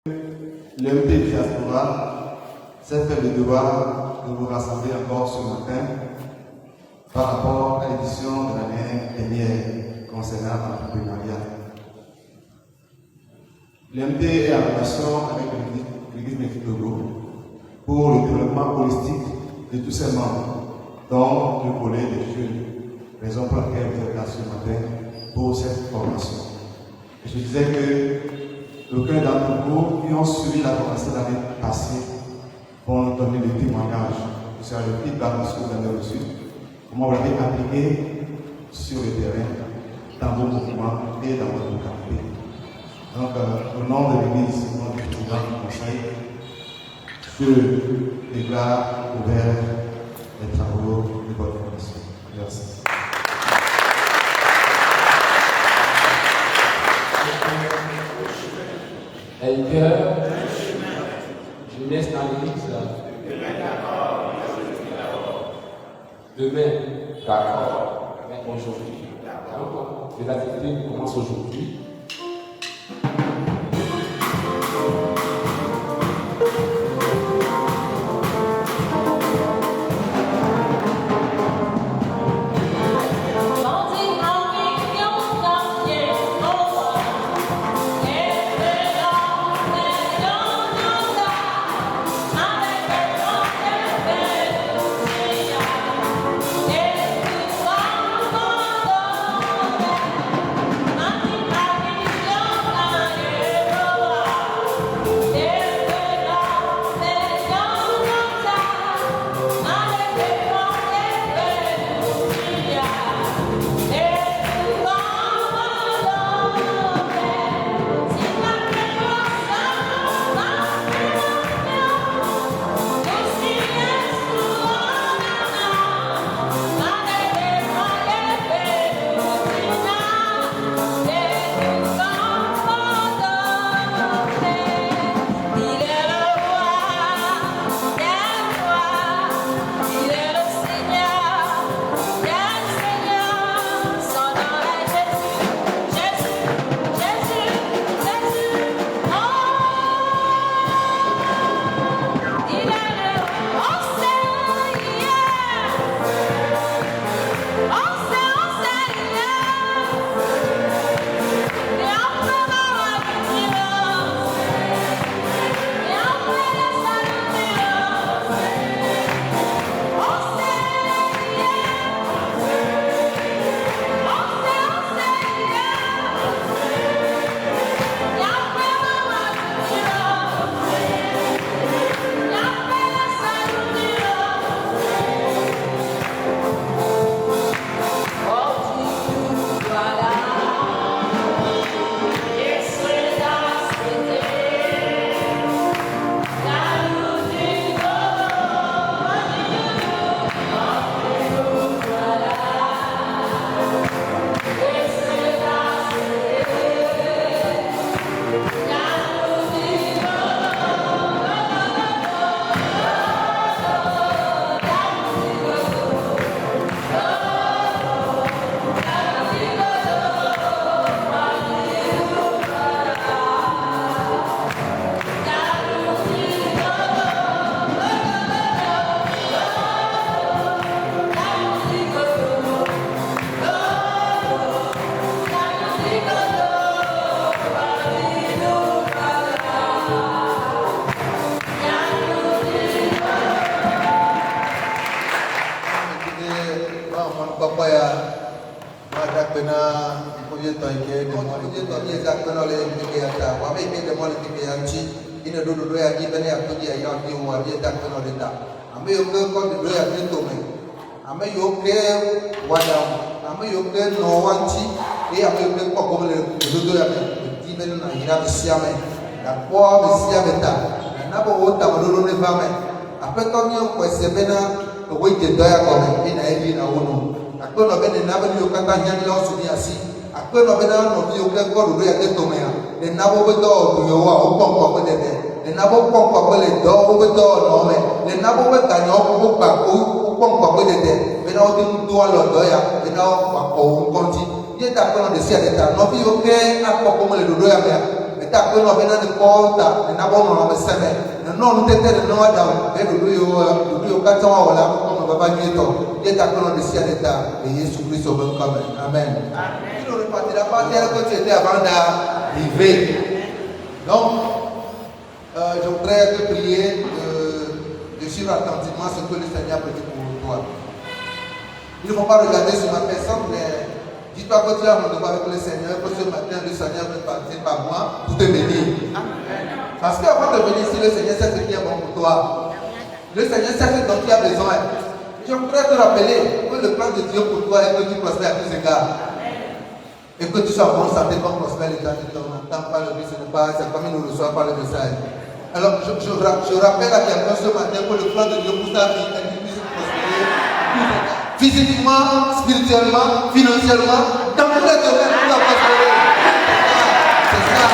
L'MP Diaspora s'est fait le devoir de vous rassembler encore ce matin par rapport à l'édition de l'année dernière concernant l'entrepreneuriat. L'MP est en relation avec l'Église México pour le développement holistique de tous ses membres, dont le volet des jeunes, raison pour laquelle vous êtes là ce matin pour cette formation. Et je disais que aucun d'entre vous qui ont suivi la formation l'année passée vont nous donner des témoignages sur le feedback de ce que vous avez reçu, comment vous l'avez appliqué sur le terrain, dans vos mouvements et dans votre localité. Donc, au nom de l'Église, au nom du président du Conseil, je déclare ouvert les travaux de votre formation. Merci. Elder, jeunesse dans l'église. Demain, d'accord. Mais aujourd'hui, d'accord. Les activités commencent aujourd'hui. ta ko no be na ko ta na bo no be seme na no no tete no ada be do yo ka ta wa wala ko no baba ni to ye ta ko no de sia de ta et Jésus Christ au bon comme amen. Il ne repartira pas tel que tu étais avant d'arriver. Donc je voudrais te prier de suivre attentivement ce que le Seigneur peut dire pour toi. Il ne faut pas regarder sur ma personne, mais dis-toi que tu as un devoir avec le Seigneur, que ce matin le Seigneur veut partir par moi pour te bénir. Parce qu'avant de venir ici, le Seigneur sait ce qui est bon pour toi. Le Seigneur sait ce dont tu as besoin. Je voudrais te rappeler que le plan de Dieu pour toi est que tu prospères à tous égards. Et que tu sois en bonne santé comme prospère les gens qui t'entendent pas le but, c'est comme ils nous reçoivent par le message. Alors je rappelle à quelqu'un ce matin que le plan de Dieu pour ta vie est que tu puisses prospérer physiquement, spirituellement, financièrement, dans tous les domaines pour la prospérer. C'est ça.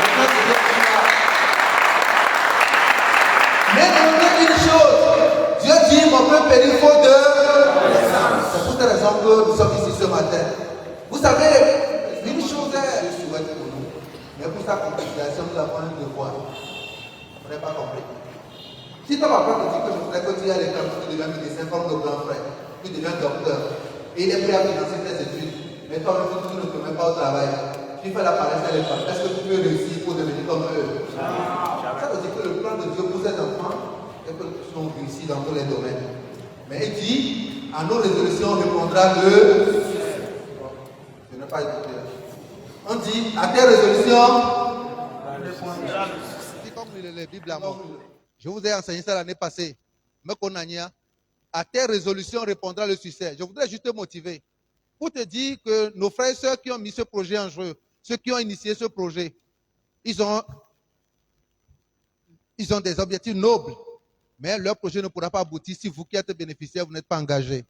Le plan de Dieu pour toi. Mais notez une chose, Dieu dit mon peuple périt faute de connaissance. C'est pour cette raison que nous sommes ici ce matin. Vous savez, une chose est le souhait pour nous, mais pour sa concrétisation, nous avons un devoir. Vous n'avez pas compris. Si ton papa te dit que je voudrais que tu ailles à l'école, tu deviens médecin comme nos grands frères, tu deviens docteur, et il est prêt à financer tes études, mais toi-même tu ne te mets pas au travail, tu fais la paresse à l'école, est-ce que tu peux réussir pour devenir comme eux? Ça veut dire que le plan de Dieu pour ces enfants est que nous soyons réussis dans tous les domaines. Mais il dit, à nos résolutions répondra le... Je n'ai pas écouté. On dit, à tes résolutions répondra le... C'est comme les Bibles à moi. Je vous ai enseigné ça l'année passée. À tes résolutions répondra le succès. Je voudrais juste te motiver pour te dire que nos frères et sœurs qui ont mis ce projet en jeu, ceux qui ont initié ce projet, ils ont des objectifs nobles. Mais leur projet ne pourra pas aboutir si vous qui êtes bénéficiaire, vous n'êtes pas engagé.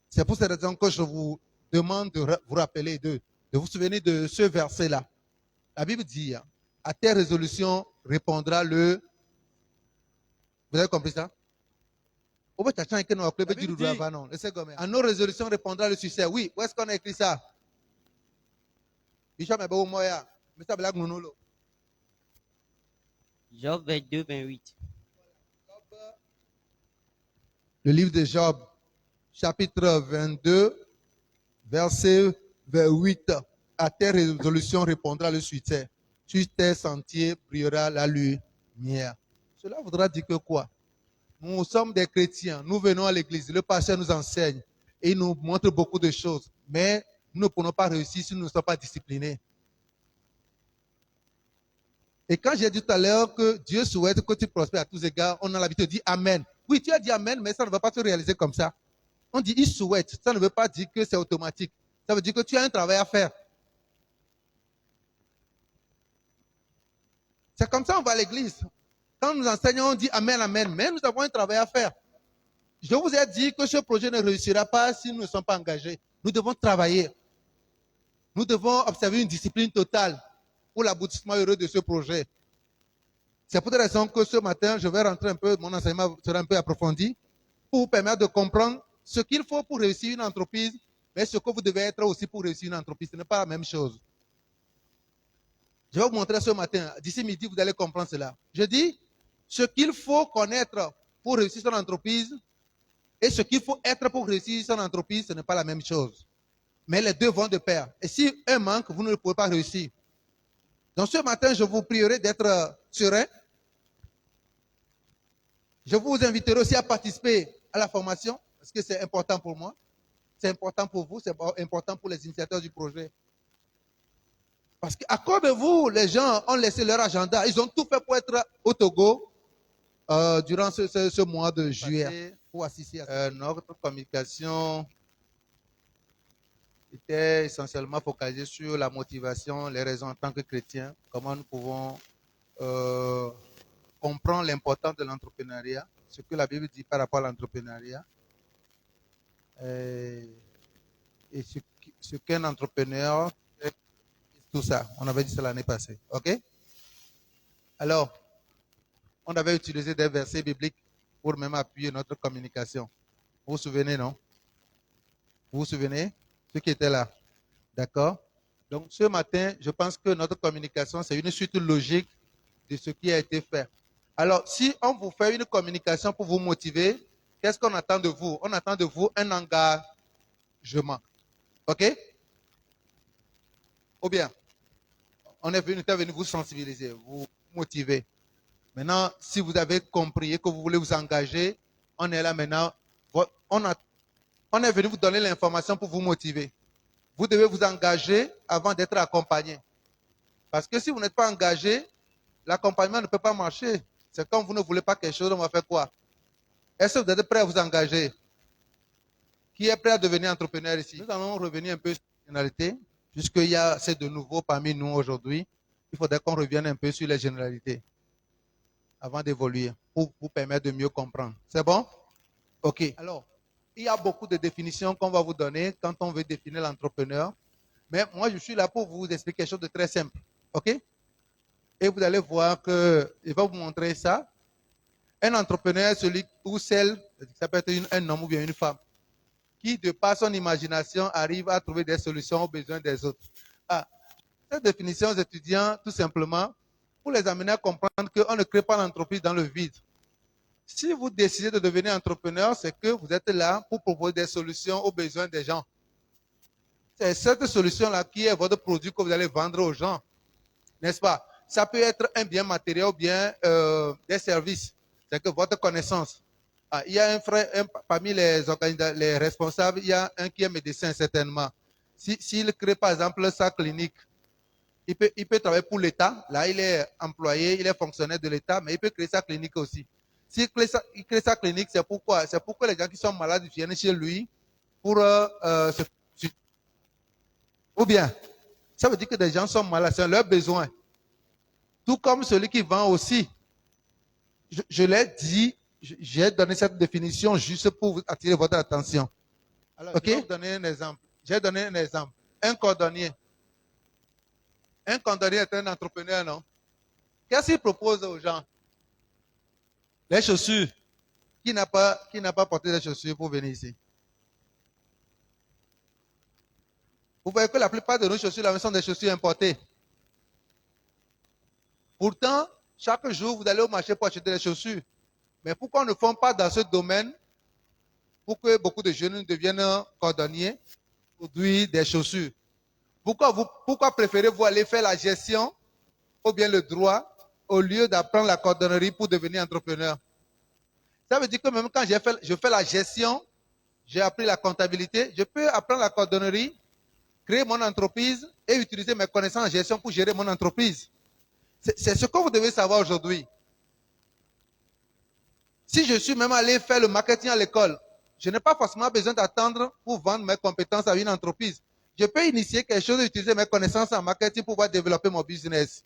C'est pour cette raison que je vous demande de vous rappeler, de vous souvenir de ce verset-là. La Bible dit, à tes résolutions répondra le... Vous avez compris ça? À nos résolutions répondra le succès. Oui, où est-ce qu'on a écrit ça? Job 22, 28. Le livre de Job, chapitre 22, verset 28. À tes résolutions répondra le succès. Sur tes sentiers brillera la lumière. Cela voudra dire que quoi? Nous sommes des chrétiens, nous venons à l'église, le pasteur nous enseigne et il nous montre beaucoup de choses. Mais nous ne pourrons pas réussir si nous ne sommes pas disciplinés. Et quand j'ai dit tout à l'heure que Dieu souhaite que tu prospères à tous égards, on a l'habitude de dire Amen. Oui, tu as dit Amen, mais ça ne va pas se réaliser comme ça. On dit il souhaite, ça ne veut pas dire que c'est automatique. Ça veut dire que tu as un travail à faire. C'est comme ça on va à l'église. Quand nous enseignons, on dit Amen, Amen, mais nous avons un travail à faire. Je vous ai dit que ce projet ne réussira pas si nous ne sommes pas engagés. Nous devons travailler. Nous devons observer une discipline totale pour l'aboutissement heureux de ce projet. C'est pour cette raison que ce matin, je vais rentrer un peu, mon enseignement sera un peu approfondi, pour vous permettre de comprendre ce qu'il faut pour réussir une entreprise, mais ce que vous devez être aussi pour réussir une entreprise. Ce n'est pas la même chose. Je vais vous montrer ce matin. D'ici midi, vous allez comprendre cela. Je dis, ce qu'il faut connaître pour réussir son entreprise et ce qu'il faut être pour réussir son entreprise, ce n'est pas la même chose. Mais les deux vont de pair. Et si un manque, vous ne pouvez pas réussir. Donc ce matin, je vous prierai d'être serein. Je vous inviterai aussi à participer à la formation, parce que c'est important pour moi. C'est important pour vous, c'est important pour les initiateurs du projet. Parce qu'à cause de vous, les gens ont laissé leur agenda. Ils ont tout fait pour être au Togo durant ce mois de juillet. Pour assister à notre communication était essentiellement focalisée sur la motivation, les raisons en tant que chrétiens, comment nous pouvons comprendre l'importance de l'entrepreneuriat, ce que la Bible dit par rapport à l'entrepreneuriat, et ce qu'un entrepreneur est, tout ça. On avait dit ça l'année passée. OK? Alors, on avait utilisé des versets bibliques pour même appuyer notre communication. Vous vous souvenez, non? Vous vous souvenez? Ceux qui étaient là. D'accord? Donc, ce matin, je pense que notre communication, c'est une suite logique de ce qui a été fait. Alors, si on vous fait une communication pour vous motiver, qu'est-ce qu'on attend de vous? On attend de vous un engagement. OK? Ou bien, on est venu vous sensibiliser, vous motiver. Maintenant, si vous avez compris et que vous voulez vous engager, on est là maintenant. On est venu vous donner l'information pour vous motiver. Vous devez vous engager avant d'être accompagné. Parce que si vous n'êtes pas engagé, l'accompagnement ne peut pas marcher. C'est comme vous ne voulez pas quelque chose, on va faire quoi? Est-ce que vous êtes prêt à vous engager? Qui est prêt à devenir entrepreneur ici? Nous allons revenir un peu sur les généralités, puisqu'il y a assez de nouveaux parmi nous aujourd'hui. Il faudrait qu'on revienne un peu sur les généralités avant d'évoluer, pour vous permettre de mieux comprendre. C'est bon? OK. Alors, il y a beaucoup de définitions qu'on va vous donner quand on veut définir l'entrepreneur. Mais moi, je suis là pour vous expliquer quelque chose de très simple. OK? Et vous allez voir que, il va vous montrer ça. Un entrepreneur, celui ou celle, ça peut être un homme ou bien une femme, qui, de par son imagination, arrive à trouver des solutions aux besoins des autres. Ah, cette définition aux étudiants, tout simplement, pour les amener à comprendre qu'on ne crée pas l'entreprise dans le vide. Si vous décidez de devenir entrepreneur, c'est que vous êtes là pour proposer des solutions aux besoins des gens. C'est cette solution-là qui est votre produit que vous allez vendre aux gens. N'est-ce pas? Ça peut être un bien matériel ou bien des services. C'est que votre connaissance. Ah, il y a un frère, parmi les responsables, il y a un qui est médecin certainement. S'il crée par exemple sa clinique, il peut travailler pour l'État. Là, il est employé, il est fonctionnaire de l'État, mais il peut créer sa clinique aussi. S'il crée sa clinique, c'est pourquoi? C'est pour que les gens qui sont malades viennent chez lui pour ou bien, ça veut dire que des gens sont malades, c'est leur besoin. Tout comme celui qui vend aussi. Je l'ai dit, j'ai donné cette définition juste pour vous attirer votre attention. Alors, je vais vous donner un exemple. J'ai donné un exemple. Un cordonnier. Un cordonnier est un entrepreneur, non? Qu'est-ce qu'il propose aux gens? Les chaussures. Qui n'a pas porté des chaussures pour venir ici? Vous voyez que la plupart de nos chaussures là sont des chaussures importées. Pourtant, chaque jour, vous allez au marché pour acheter des chaussures. Mais pourquoi ne font pas dans ce domaine pour que beaucoup de jeunes deviennent cordonniers, produire des chaussures? Pourquoi préférez-vous aller faire la gestion ou bien le droit au lieu d'apprendre la cordonnerie pour devenir entrepreneur? Ça veut dire que même quand je fais la gestion, j'ai appris la comptabilité, je peux apprendre la cordonnerie, créer mon entreprise et utiliser mes connaissances en gestion pour gérer mon entreprise. C'est ce que vous devez savoir aujourd'hui. Si je suis même allé faire le marketing à l'école, je n'ai pas forcément besoin d'attendre pour vendre mes compétences à une entreprise. Je peux initier quelque chose et utiliser mes connaissances en marketing pour pouvoir développer mon business.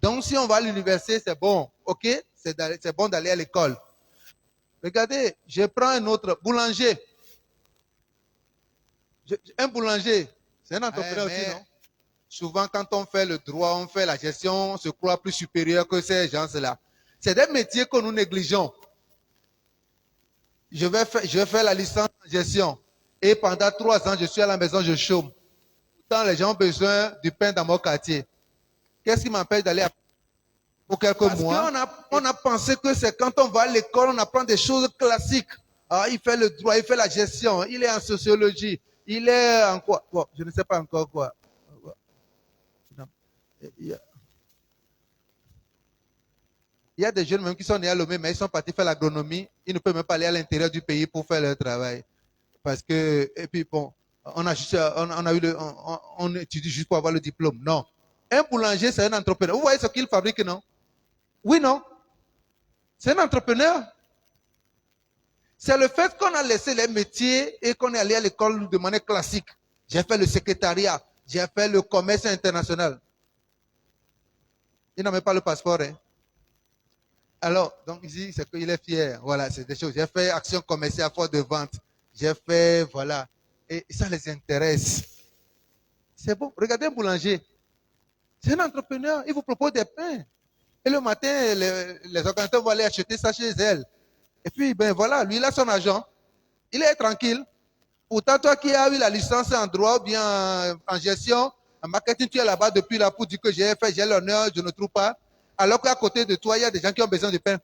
Donc, si on va à l'université, c'est bon. OK? C'est bon d'aller à l'école. Regardez, je prends un autre, boulanger. Un boulanger, c'est un entrepreneur aussi, non? Souvent, quand on fait le droit, on fait la gestion, on se croit plus supérieur que ces gens-là. C'est des métiers que nous négligeons. Je vais faire la licence en gestion. Et pendant 3 ans, je suis à la maison, je chôme. Pourtant, les gens ont besoin du pain dans mon quartier. Qu'est-ce qui m'empêche d'aller pour quelques mois? Parce qu'on a pensé que c'est quand on va à l'école, on apprend des choses classiques. Ah, il fait le droit, il fait la gestion, il est en sociologie, il est en quoi? Bon, je ne sais pas encore quoi. Il y a des jeunes même qui sont nés à Lomé, mais ils sont partis faire l'agronomie. Ils ne peuvent même pas aller à l'intérieur du pays pour faire leur travail. Parce que, et puis bon, on étudie juste pour avoir le diplôme. Non. Un boulanger, c'est un entrepreneur. Vous voyez ce qu'il fabrique, non? Oui, non? C'est un entrepreneur. C'est le fait qu'on a laissé les métiers et qu'on est allé à l'école de manière classique. J'ai fait le secrétariat, j'ai fait le commerce international. Il n'a même pas le passeport. Hein. Alors, donc ici, c'est qu'il est fier. Voilà, c'est des choses. J'ai fait action commerciale, force de vente. J'ai fait, voilà. Et ça les intéresse. C'est bon. Regardez un boulanger. C'est un entrepreneur. Il vous propose des pains. Et le matin, les organisateurs vont aller acheter ça chez elle. Et puis, ben voilà, lui, il a son argent. Il est tranquille. Pourtant, toi qui as eu la licence en droit ou bien en gestion, En marketing, tu es là-bas depuis là pour dire que j'ai fait, j'ai l'honneur, je ne trouve pas. Alors qu'à côté de toi, il y a des gens qui ont besoin de pain.